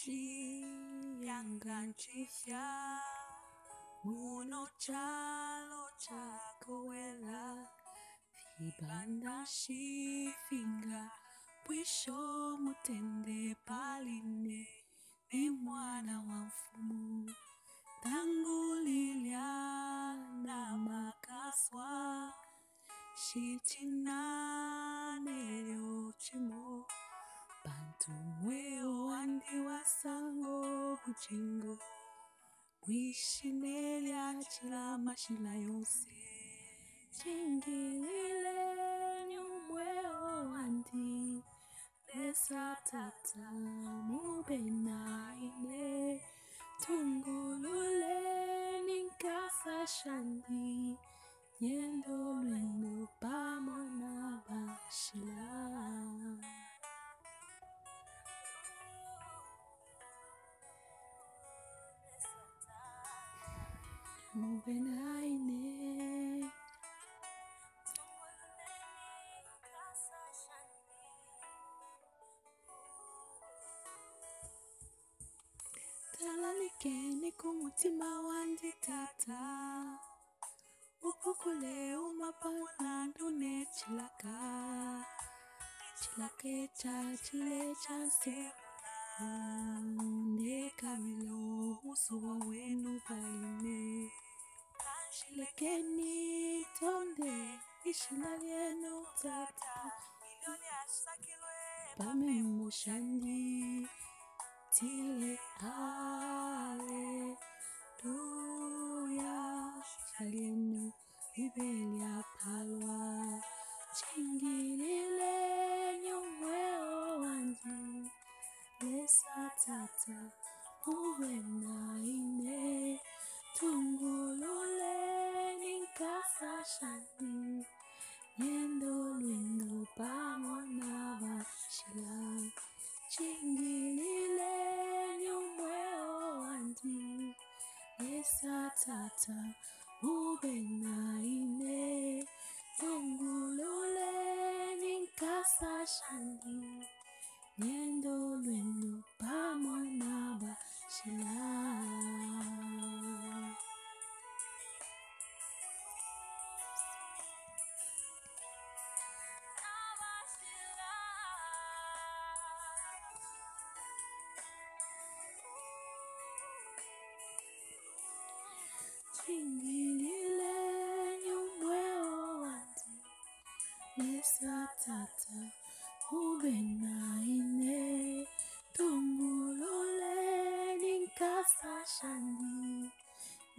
Chiyanga nchifya muno chalo chakowela vibanda shifinga pwisho mutende paline ni mwana wa mfumu tangulilya na makaswa shitinane lyochimo bantu mweo andi wasango buchingo mwishinelya chilama shila yonse chingilile nyumweo andi lesa tata mubenaine tungulule ninkasa shandi yendo lwendo pamona bashila mubenaine talalikeni kumutima wandi tata ukukule umapana ndune chilaka chilakecha chilecha nse nekamilo usuwa wenu baine shilekeni tonde ishina lyenu tata pame mushandi tile aleluya shalienu ibelya palwa chingilile nyumweo wandi lesa tata uwenaine tungulule ninkasa shandi yendo lwendo pamona bashila chingilile nyumweo wandi lesa tata ubenaine tungulule ninkasa shandi yendo lwendo pamona bashila chingilile nyumweo wandi lesa tata ubenaine tungulule ninkasa shandi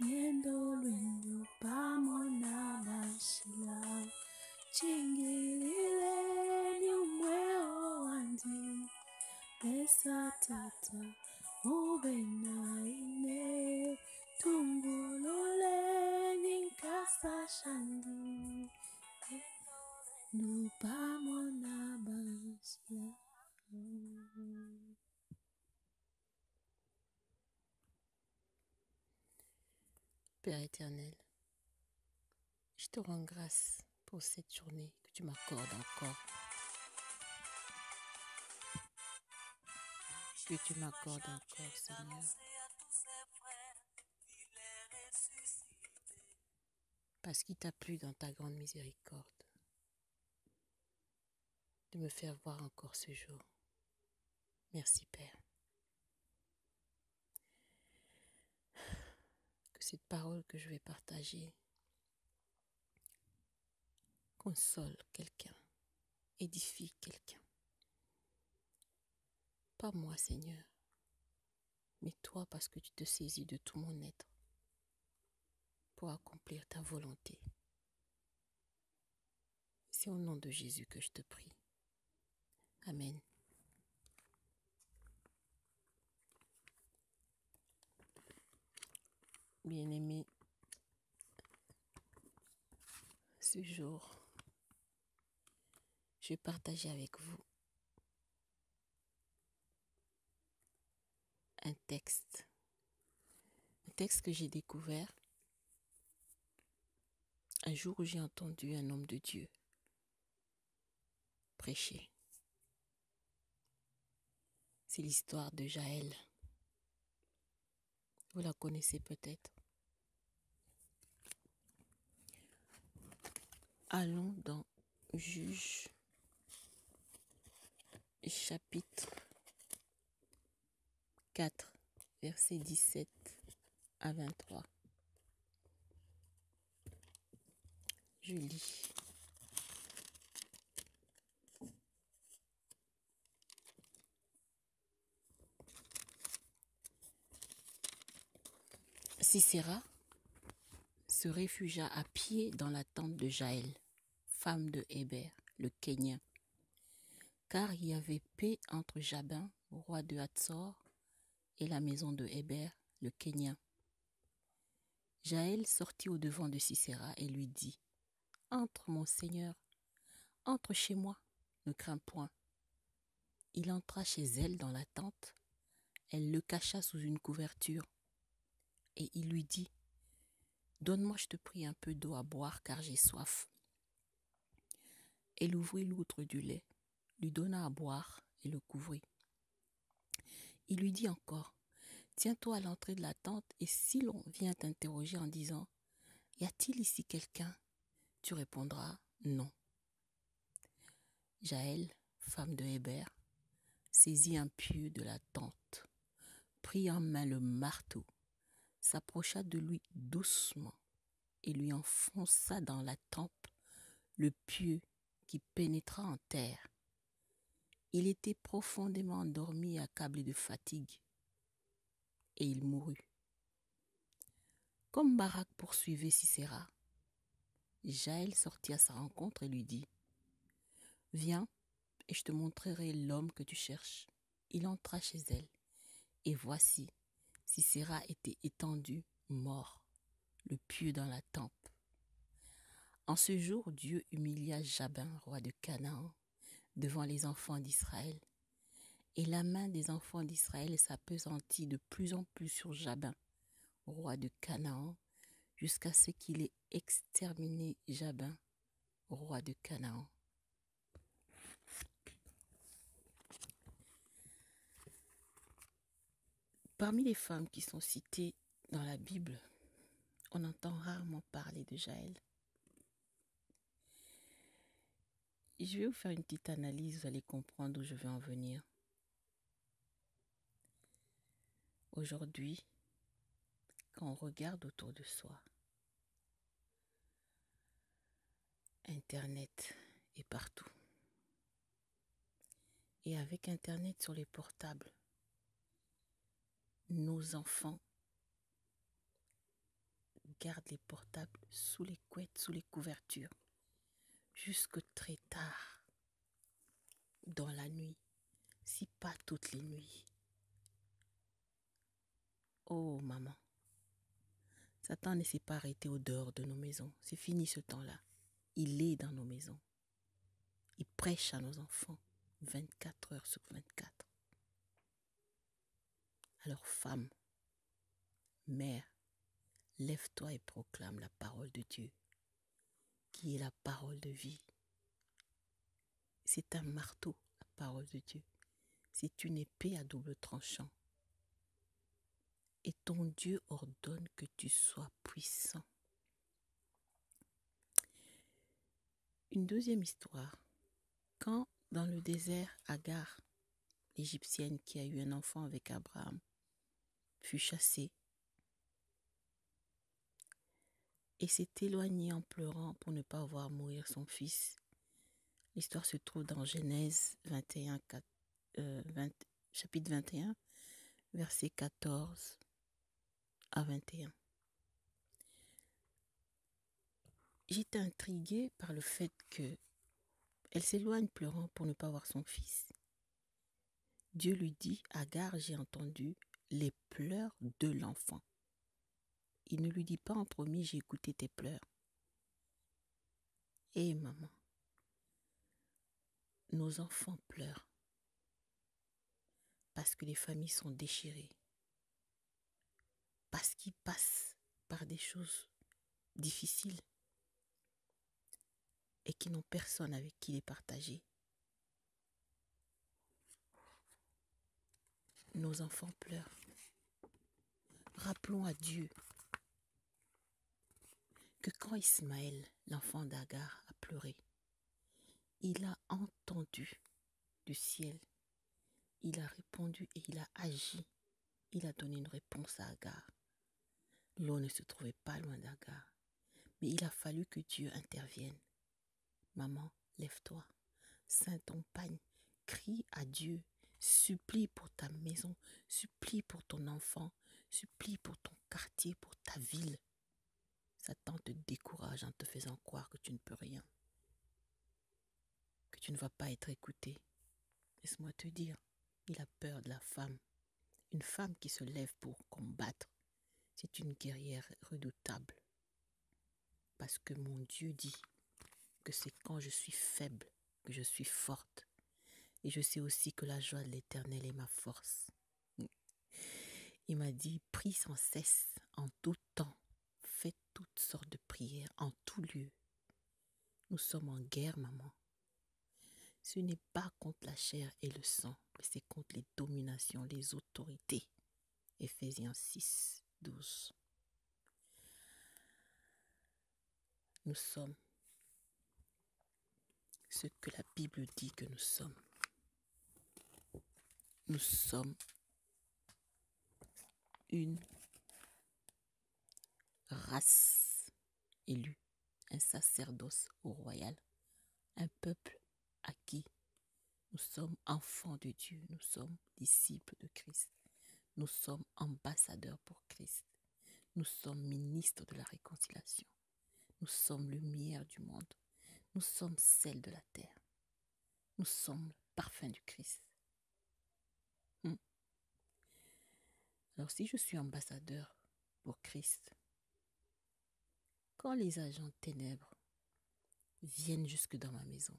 yendo lwendo pamona bashila chingilile nyumweo wandi lesa tata ubenaine tungulule ninkasa shandi nupamona bashila. Père éternel, je te rends grâce pour cette journée que tu m'accordes encore. Que tu m'accordes encore, Seigneur. Parce qu'il t'a plu dans ta grande miséricorde de me faire voir encore ce jour. Merci, Père. Que cette parole que je vais partager console quelqu'un, édifie quelqu'un. Pas moi, Seigneur, mais toi parce que tu te saisis de tout mon être pour accomplir ta volonté. C'est au nom de Jésus que je te prie. Amen. Bien-aimés, ce jour, je vais partager avec vous un texte que j'ai découvert un jour où j'ai entendu un homme de Dieu prêcher. C'est l'histoire de Jaël Vous la connaissez peut-être. Allons dans Juge, chapitre 4, versets 17 à 23. Je lis. Sisera se réfugia à pied dans la tente de Jaël, femme de Héber, le Kénien, car il y avait paix entre Jabin, roi de Hatzor, et la maison de Héber, le Kénien. Jaël sortit au-devant de Sisera et lui dit : « Entre, mon seigneur, entre chez moi, ne crains point. » Il entra chez elle dans la tente, elle le cacha sous une couverture, et il lui dit : « Donne-moi, je te prie, un peu d'eau à boire, car j'ai soif. » Elle ouvrit l'outre du lait, lui donna à boire et le couvrit. Il lui dit encore : « Tiens-toi à l'entrée de la tente, et si l'on vient t'interroger en disant : Y a-t-il ici quelqu'un ? Tu répondras : non. » Jaël, femme de Héber, saisit un pieu de la tente, prit en main le marteau, s'approcha de lui doucement et lui enfonça dans la tempe le pieu qui pénétra en terre. Il était profondément endormi et accablé de fatigue, et il mourut. Comme Barak poursuivait Sisera, Jaël sortit à sa rencontre et lui dit : « Viens, et je te montrerai l'homme que tu cherches. » Il entra chez elle, et voici, Sisera était étendu, mort, le pieu dans la tempe. En ce jour, Dieu humilia Jabin, roi de Canaan, devant les enfants d'Israël. Et la main des enfants d'Israël s'appesantit de plus en plus sur Jabin, roi de Canaan, jusqu'à ce qu'il ait exterminé Jabin, roi de Canaan. Parmi les femmes qui sont citées dans la Bible, on entend rarement parler de Jaël. Je vais vous faire une petite analyse, vous allez comprendre où je vais en venir. Aujourd'hui, quand on regarde autour de soi, Internet est partout. Et avec Internet sur les portables, nos enfants gardent les portables sous les couettes, sous les couvertures, jusque très tard dans la nuit, si pas toutes les nuits. Oh maman, Satan ne s'est pas arrêté au dehors de nos maisons. C'est fini ce temps-là. Il est dans nos maisons. Il prêche à nos enfants 24 heures sur 24. Alors femme, mère, lève-toi et proclame la parole de Dieu, qui est la parole de vie. C'est un marteau, la parole de Dieu. C'est une épée à double tranchant. Et ton Dieu ordonne que tu sois puissant. Une deuxième histoire. Quand dans le désert, Agar, l'Égyptienne qui a eu un enfant avec Abraham, fut chassée et s'est éloignée en pleurant pour ne pas voir mourir son fils. L'histoire se trouve dans Genèse 21, chapitre 21, versets 14 à 21. J'étais intriguée par le fait que elle s'éloigne pleurant pour ne pas voir son fils. Dieu lui dit : Agar, j'ai entendu les pleurs de l'enfant. Il ne lui dit pas en premier : j'ai écouté tes pleurs. Eh maman, nos enfants pleurent parce que les familles sont déchirées, parce qu'ils passent par des choses difficiles et qui n'ont personne avec qui les partager. Nos enfants pleurent Rappelons à Dieu que quand Ismaël, l'enfant d'Agar, a pleuré, il a entendu du ciel, il a répondu et il a agi. Il a donné une réponse à Agar. L'eau ne se trouvait pas loin d'Agar, mais il a fallu que Dieu intervienne. Maman, lève-toi, ceins ton pagne, crie à Dieu, supplie pour ta maison, supplie pour ton enfant, supplie pour ton quartier, pour ta ville. Satan te décourage en te faisant croire que tu ne peux rien, que tu ne vas pas être écouté. Laisse-moi te dire, il a peur de la femme. Une femme qui se lève pour combattre, c'est une guerrière redoutable. Parce que mon Dieu dit que c'est quand je suis faible que je suis forte. Et je sais aussi que la joie de l'Éternel est ma force. Il m'a dit, prie sans cesse, en tout temps, faites toutes sortes de prières, en tout lieu. Nous sommes en guerre, maman. Ce n'est pas contre la chair et le sang, mais c'est contre les dominations, les autorités. Éphésiens 6, 12. Nous sommes ce que la Bible dit que nous sommes. Nous sommes une race élue, un sacerdoce royal, un peuple acquis. Nous sommes enfants de Dieu, nous sommes disciples de Christ, nous sommes ambassadeurs pour Christ, nous sommes ministres de la réconciliation, nous sommes lumière du monde, nous sommes sel de la terre, nous sommes le parfum du Christ. Alors si je suis ambassadeur pour Christ, quand les agents ténèbres viennent jusque dans ma maison,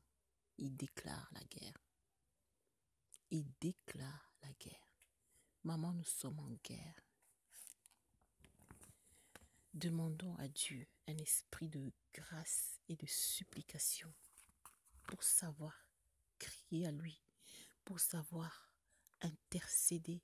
ils déclarent la guerre. Ils déclarent la guerre. Maman, nous sommes en guerre. Demandons à Dieu un esprit de grâce et de supplication pour savoir crier à lui, pour savoir intercéder,